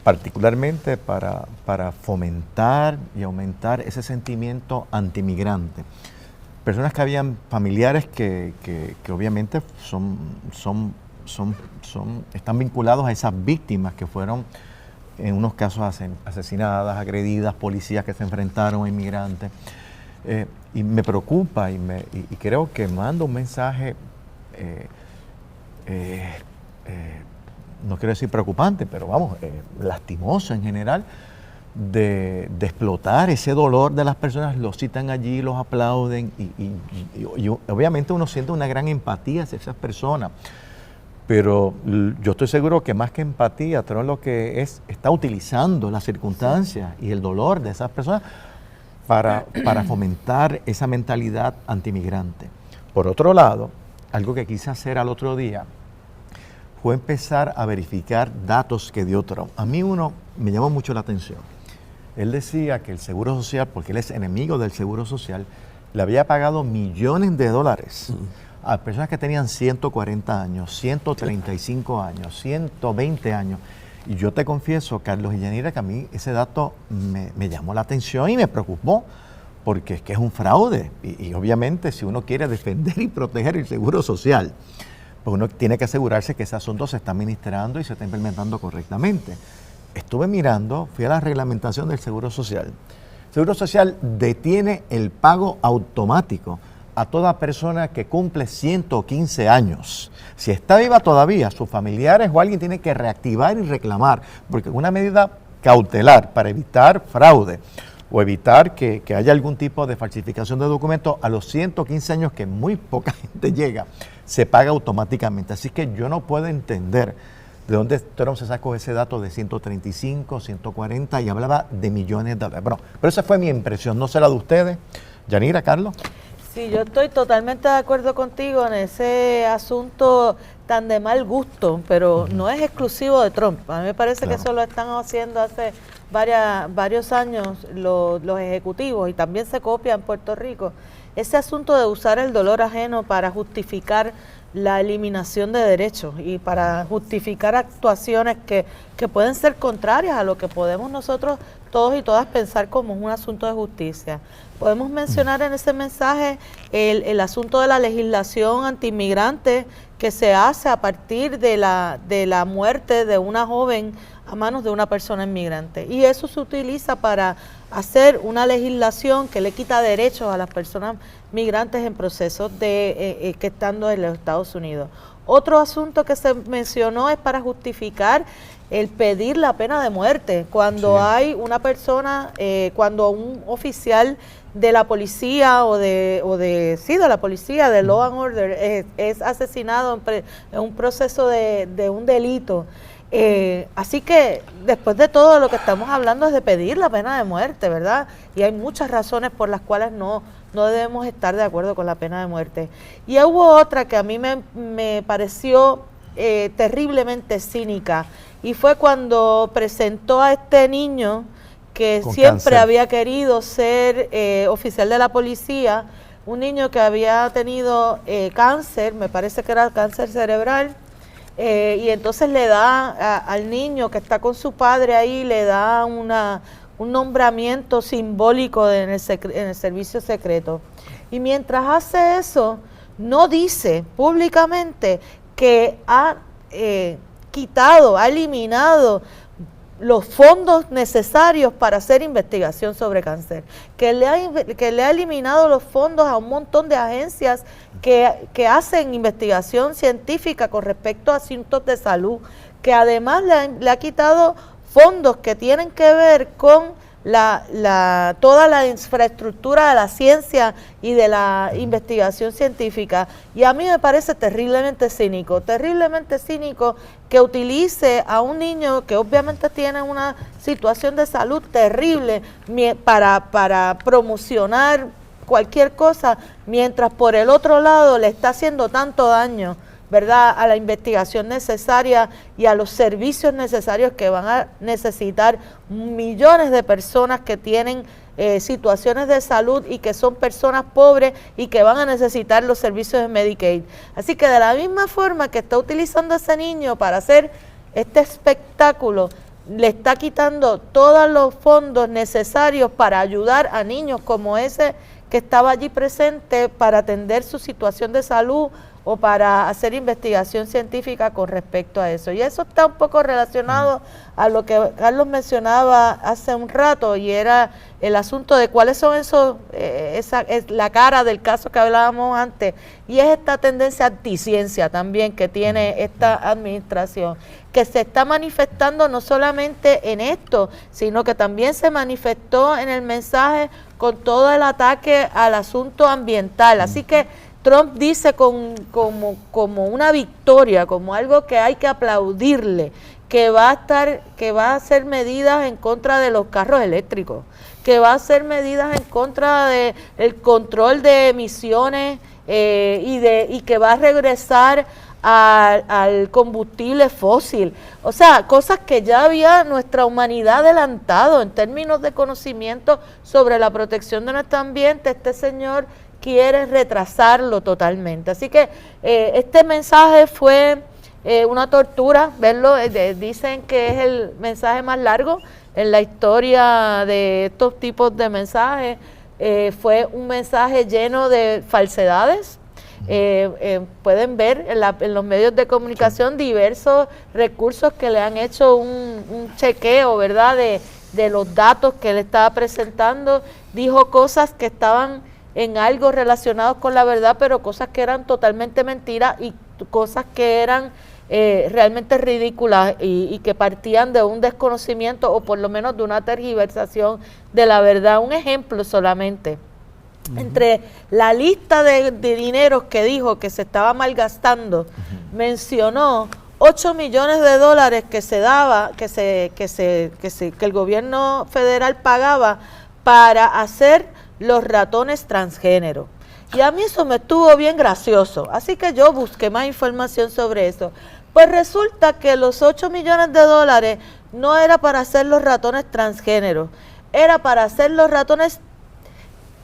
particularmente para fomentar y aumentar ese sentimiento antimigrante. Personas que habían familiares que obviamente están vinculados a esas víctimas que fueron en unos casos asesinadas, agredidas, policías que se enfrentaron a inmigrantes. Y me preocupa y creo que manda un mensaje, no quiero decir preocupante, pero vamos, lastimoso en general, de explotar ese dolor de las personas. Los citan allí, los aplauden y obviamente uno siente una gran empatía hacia esas personas, pero yo estoy seguro que más que empatía, Trump lo que está utilizando las circunstancias y el dolor de esas personas para fomentar esa mentalidad antimigrante. Por otro lado, algo que quise hacer al otro día fue empezar a verificar datos que dio Trump. A mí uno me llamó mucho la atención. Él decía que el Seguro Social, porque él es enemigo del Seguro Social, le había pagado millones de dólares a personas que tenían 140 años, 135 años, 120 años. Y yo te confieso, Carlos y Yanira, que a mí ese dato me llamó la atención y me preocupó, porque es que es un fraude. Y obviamente si uno quiere defender y proteger el Seguro Social, pues uno tiene que asegurarse que ese asunto se está administrando y se está implementando correctamente. Estuve mirando, fui a la reglamentación del Seguro Social. El Seguro Social detiene el pago automático a toda persona que cumple 115 años. Si está viva todavía, sus familiares o alguien tiene que reactivar y reclamar, porque es una medida cautelar para evitar fraude o evitar que haya algún tipo de falsificación de documentos. A los 115 años, que muy poca gente llega, se paga automáticamente. Así que yo no puedo entender de dónde Trump se sacó ese dato de 135, 140 y hablaba de millones de dólares. Bueno, pero esa fue mi impresión, no sé la de ustedes. Yanira, Carlos. Sí, yo estoy totalmente de acuerdo contigo en ese asunto tan de mal gusto, pero no es exclusivo de Trump. A mí me parece que eso lo están haciendo hace varios años los ejecutivos, y también se copia en Puerto Rico. Ese asunto de usar el dolor ajeno para justificar la eliminación de derechos y para justificar actuaciones que pueden ser contrarias a lo que podemos nosotros todos y todas pensar como un asunto de justicia. Podemos mencionar en ese mensaje el asunto de la legislación antiinmigrante que se hace a partir de la muerte de una joven a manos de una persona inmigrante, y eso se utiliza para hacer una legislación que le quita derechos a las personas migrantes en procesos de que estando en los Estados Unidos. Otro asunto que se mencionó es para justificar el pedir la pena de muerte cuando hay una persona, cuando un oficial de la policía o de la policía de Law and Order es asesinado en un proceso de un delito. Así que después de todo lo que estamos hablando es de pedir la pena de muerte, ¿verdad? Y hay muchas razones por las cuales no debemos estar de acuerdo con la pena de muerte. Y hubo otra que a mí me pareció terriblemente cínica, y fue cuando presentó a este niño que con siempre cáncer. había querido ser oficial de la policía, un niño que había tenido cáncer, me parece que era cáncer cerebral, y entonces le da al niño que está con su padre ahí, le da un nombramiento simbólico en el servicio secreto. Y mientras hace eso, no dice públicamente que ha ha eliminado los fondos necesarios para hacer investigación sobre cáncer, que le ha eliminado los fondos a un montón de agencias que hacen investigación científica con respecto a asuntos de salud, que además le ha quitado fondos que tienen que ver con toda la infraestructura de la ciencia y de la investigación científica. Y a mí me parece terriblemente cínico que utilice a un niño que obviamente tiene una situación de salud terrible para promocionar cualquier cosa, mientras por el otro lado le está haciendo tanto daño, ¿verdad?, a la investigación necesaria y a los servicios necesarios que van a necesitar millones de personas que tienen situaciones de salud y que son personas pobres y que van a necesitar los servicios de Medicaid. Así que de la misma forma que está utilizando a ese niño para hacer este espectáculo, le está quitando todos los fondos necesarios para ayudar a niños como ese que estaba allí presente para atender su situación de salud o para hacer investigación científica con respecto a eso. Y eso está un poco relacionado a lo que Carlos mencionaba hace un rato, y era el asunto de cuáles son esos, es la cara del caso que hablábamos antes, y es esta tendencia anticiencia también que tiene esta administración, que se está manifestando no solamente en esto, sino que también se manifestó en el mensaje con todo el ataque al asunto ambiental. Así que Trump dice como una victoria, como algo que hay que aplaudirle, que va a hacer medidas en contra de los carros eléctricos, que va a hacer medidas en contra de el control de emisiones y que va a regresar al combustible fósil. O sea, cosas que ya había nuestra humanidad adelantado en términos de conocimiento sobre la protección de nuestro ambiente. Este señor quiere retrasarlo totalmente. Así que este mensaje fue una tortura, verlo. Dicen que es el mensaje más largo en la historia de estos tipos de mensajes. Fue un mensaje lleno de falsedades. Pueden ver en los medios de comunicación diversos recursos que le han hecho un chequeo, ¿verdad?, de los datos que él estaba presentando. Dijo cosas que estaban en algo relacionados con la verdad, pero cosas que eran totalmente mentiras y cosas que eran realmente ridículas y que partían de un desconocimiento o por lo menos de una tergiversación de la verdad. Un ejemplo solamente. Entre la lista de dineros que dijo que se estaba malgastando, mencionó 8 millones de dólares que se daba, que el gobierno federal pagaba para hacer los ratones transgénero. Y a mí eso me estuvo bien gracioso. Así que yo busqué más información sobre eso. Pues resulta que los 8 millones de dólares no era para hacer los ratones transgéneros, era para hacer los ratones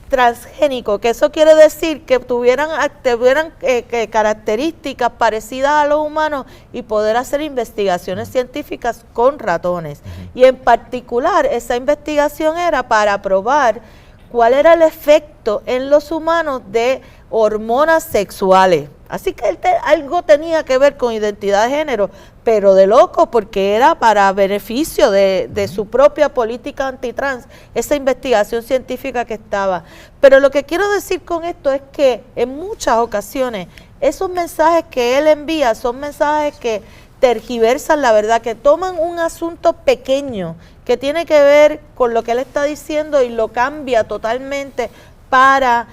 transgénicos, que eso quiere decir que tuvieran características parecidas a los humanos y poder hacer investigaciones científicas con ratones. Y en particular, esa investigación era para probar cuál era el efecto en los humanos de hormonas sexuales. Así que algo tenía que ver con identidad de género, pero de loco, porque era para beneficio de su propia política antitrans, esa investigación científica que estaba. Pero lo que quiero decir con esto es que en muchas ocasiones esos mensajes que él envía son mensajes que tergiversan la verdad, que toman un asunto pequeño que tiene que ver con lo que él está diciendo y lo cambia totalmente para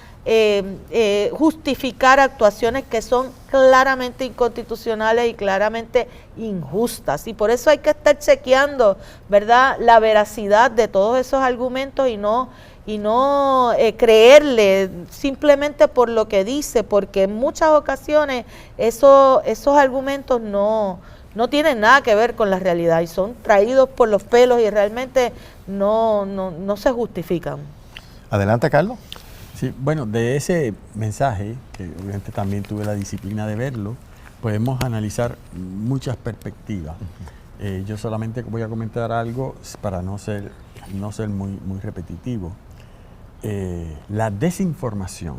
justificar actuaciones que son claramente inconstitucionales y claramente injustas. Y por eso hay que estar chequeando, ¿verdad?, la veracidad de todos esos argumentos y no creerle simplemente por lo que dice, porque en muchas ocasiones esos argumentos no tienen nada que ver con la realidad y son traídos por los pelos y realmente no se justifican. Adelante, Carlos. Sí, bueno, de ese mensaje, que obviamente también tuve la disciplina de verlo, podemos analizar muchas perspectivas. Yo solamente voy a comentar algo para no ser muy repetitivo. La desinformación,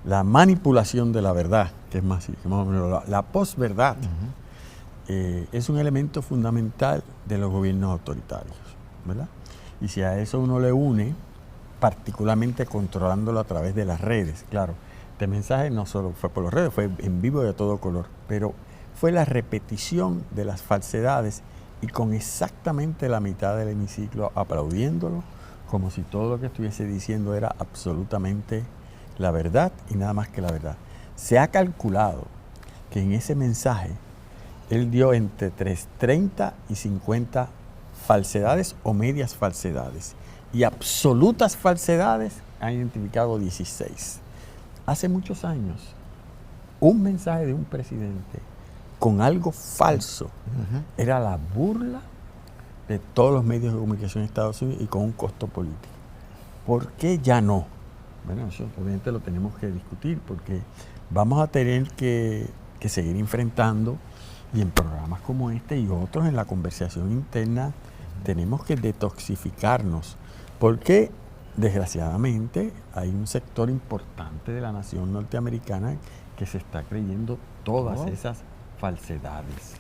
la manipulación de la verdad, que es más o menos la posverdad, es un elemento fundamental de los gobiernos autoritarios, ¿verdad? Y si a eso uno le une, particularmente controlándolo a través de las redes. Claro, este mensaje no solo fue por las redes, fue en vivo de todo color, pero fue la repetición de las falsedades y con exactamente la mitad del hemiciclo aplaudiéndolo, como si todo lo que estuviese diciendo era absolutamente la verdad y nada más que la verdad. Se ha calculado que en ese mensaje él dio entre 30 y 50 falsedades o medias falsedades. Y absolutas falsedades han identificado 16. Hace muchos años, un mensaje de un presidente con algo falso era la burla de todos los medios de comunicación en Estados Unidos y con un costo político. ¿Por qué ya no? Bueno, eso obviamente lo tenemos que discutir porque vamos a tener que seguir enfrentando y en programas como este y otros en la conversación interna tenemos que detoxificarnos. Porque, desgraciadamente, hay un sector importante de la nación norteamericana que se está creyendo todas esas falsedades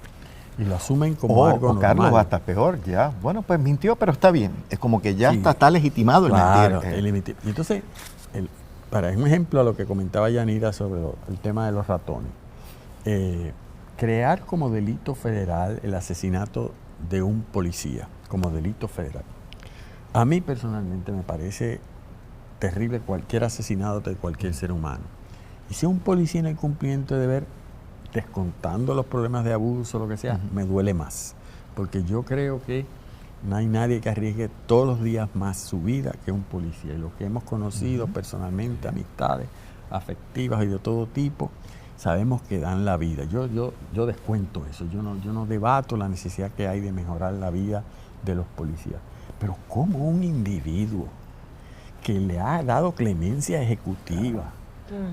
y lo asumen como algo normal. Carlos, hasta peor, ya. Bueno, pues mintió, pero está bien. Es como que ya está legitimado el mentir. Y entonces, para un ejemplo a lo que comentaba Yanira sobre el tema de los ratones, crear como delito federal el asesinato de un policía, como delito federal. A mí personalmente me parece terrible cualquier asesinato de cualquier ser humano. Y si un policía en el cumplimiento de deber, descontando los problemas de abuso o lo que sea, me duele más. Porque yo creo que no hay nadie que arriesgue todos los días más su vida que un policía. Y los que hemos conocido personalmente, amistades afectivas y de todo tipo, sabemos que dan la vida. Yo descuento eso. Yo no debato la necesidad que hay de mejorar la vida de los policías. Pero ¿cómo un individuo que le ha dado clemencia ejecutiva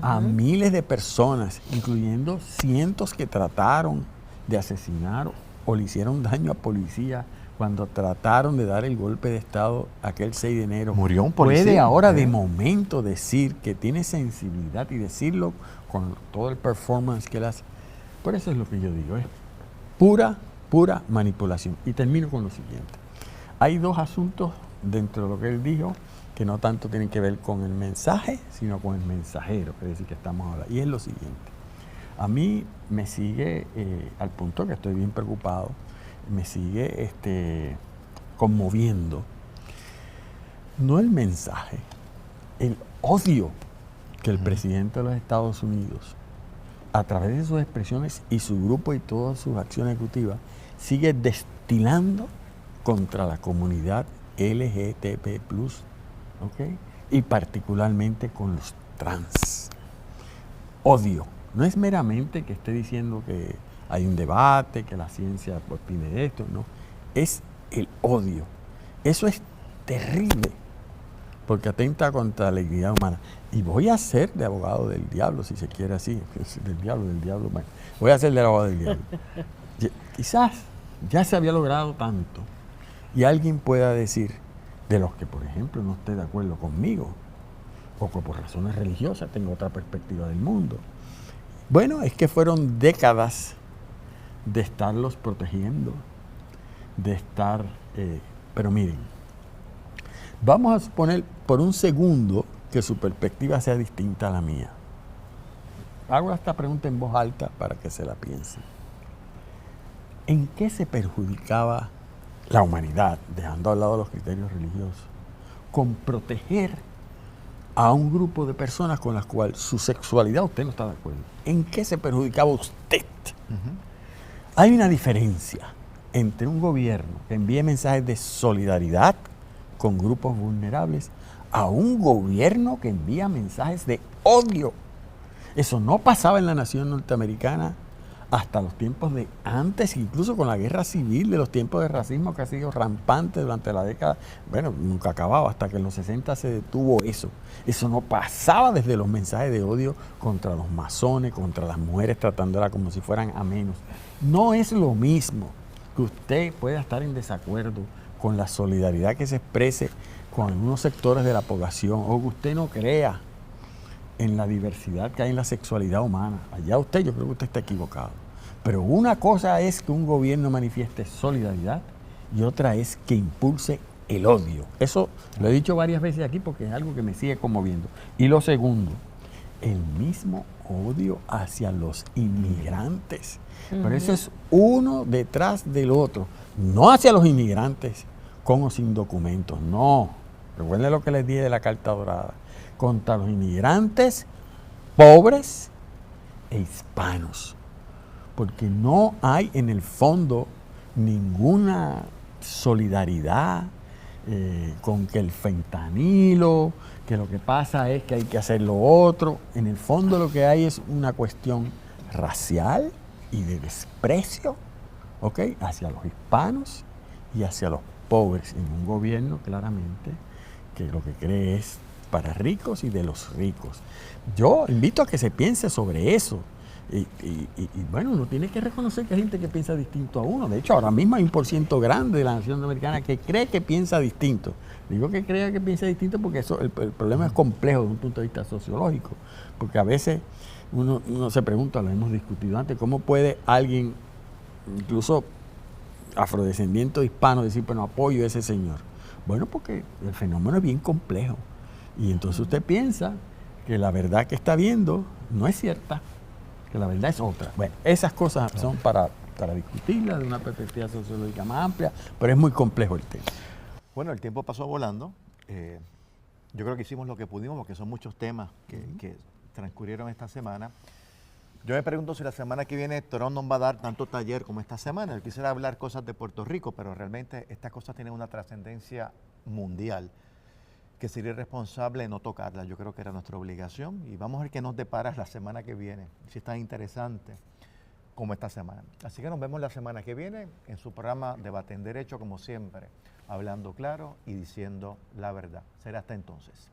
a miles de personas, incluyendo cientos que trataron de asesinar o le hicieron daño a policía cuando trataron de dar el golpe de Estado aquel 6 de enero, murió un policía, puede ahora de momento decir que tiene sensibilidad y decirlo con todo el performance que él hace? Por eso es lo que yo digo, es pura manipulación. Y termino con lo siguiente. Hay dos asuntos dentro de lo que él dijo que no tanto tienen que ver con el mensaje, sino con el mensajero, es decir, que estamos ahora. Y es lo siguiente. A mí me sigue, al punto que estoy bien preocupado, me sigue conmoviendo, no el mensaje, el odio que el presidente de los Estados Unidos, a través de sus expresiones y su grupo y todas sus acciones ejecutivas, sigue destilando contra la comunidad LGTB+, ¿ok? y particularmente con los trans. Odio. No es meramente que esté diciendo que hay un debate, que la ciencia opine esto, no. Es el odio. Eso es terrible, porque atenta contra la dignidad humana. Y voy a ser de abogado del diablo, si se quiere así, del diablo, bueno, voy a ser de abogado del diablo. Quizás ya se había logrado tanto, y alguien pueda decir, de los que, por ejemplo, no esté de acuerdo conmigo, o que por razones religiosas tengo otra perspectiva del mundo. Bueno, es que fueron décadas de estarlos protegiendo, de estar... pero miren, vamos a suponer por un segundo que su perspectiva sea distinta a la mía. Hago esta pregunta en voz alta para que se la piensen. ¿En qué se perjudicaba la humanidad, dejando al lado los criterios religiosos, con proteger a un grupo de personas con las cuales su sexualidad usted no está de acuerdo? ¿En qué se perjudicaba usted? Hay una diferencia entre un gobierno que envíe mensajes de solidaridad con grupos vulnerables a un gobierno que envía mensajes de odio. Eso no pasaba en la nación norteamericana hasta los tiempos de antes, incluso con la guerra civil, de los tiempos de racismo que ha sido rampante durante la década, bueno, nunca acababa, hasta que en los 60 se detuvo eso. Eso no pasaba desde los mensajes de odio contra los masones, contra las mujeres, tratándolas como si fueran a menos. No es lo mismo que usted pueda estar en desacuerdo con la solidaridad que se exprese con algunos sectores de la población, o que usted no crea en la diversidad que hay en la sexualidad humana. Allá usted, yo creo que usted está equivocado. Pero una cosa es que un gobierno manifieste solidaridad y otra es que impulse el odio. Eso lo he dicho varias veces aquí porque es algo que me sigue conmoviendo. Y lo segundo, el mismo odio hacia los inmigrantes. Pero eso es uno detrás del otro. No hacia los inmigrantes con o sin documentos, no. Recuerden lo que les dije de la Carta Dorada. Contra los inmigrantes pobres e hispanos. Porque no hay en el fondo ninguna solidaridad con que el fentanilo, que lo que pasa es que hay que hacer lo otro. En el fondo lo que hay es una cuestión racial y de desprecio, ¿ok?, hacia los hispanos y hacia los pobres, en un gobierno claramente que lo que cree es para ricos y de los ricos. Yo invito a que se piense sobre eso. Y bueno, uno tiene que reconocer que hay gente que piensa distinto a uno. De hecho, ahora mismo hay un % grande de la nación americana que cree que piensa distinto. Digo que crea que piensa distinto porque eso, el problema es complejo desde un punto de vista sociológico. Porque a veces uno se pregunta, lo hemos discutido antes, ¿cómo puede alguien, incluso afrodescendiente o hispano, decir, bueno, apoyo a ese señor? Bueno, porque el fenómeno es bien complejo. Y entonces usted piensa que la verdad que está viendo no es cierta, que la verdad es otra. Bueno, esas cosas son para discutirlas de una perspectiva sociológica más amplia, pero es muy complejo el tema. Bueno, el tiempo pasó volando. Yo creo que hicimos lo que pudimos, porque son muchos temas que transcurrieron esta semana. Yo me pregunto si la semana que viene Trump nos va a dar tanto taller como esta semana. Yo quisiera hablar cosas de Puerto Rico, pero realmente estas cosas tienen una trascendencia mundial que sería irresponsable no tocarlas. Yo creo que era nuestra obligación y vamos a ver qué nos depara la semana que viene, si es tan interesante como esta semana. Así que nos vemos la semana que viene en su programa Debate en Derecho, como siempre, hablando claro y diciendo la verdad. Será hasta entonces.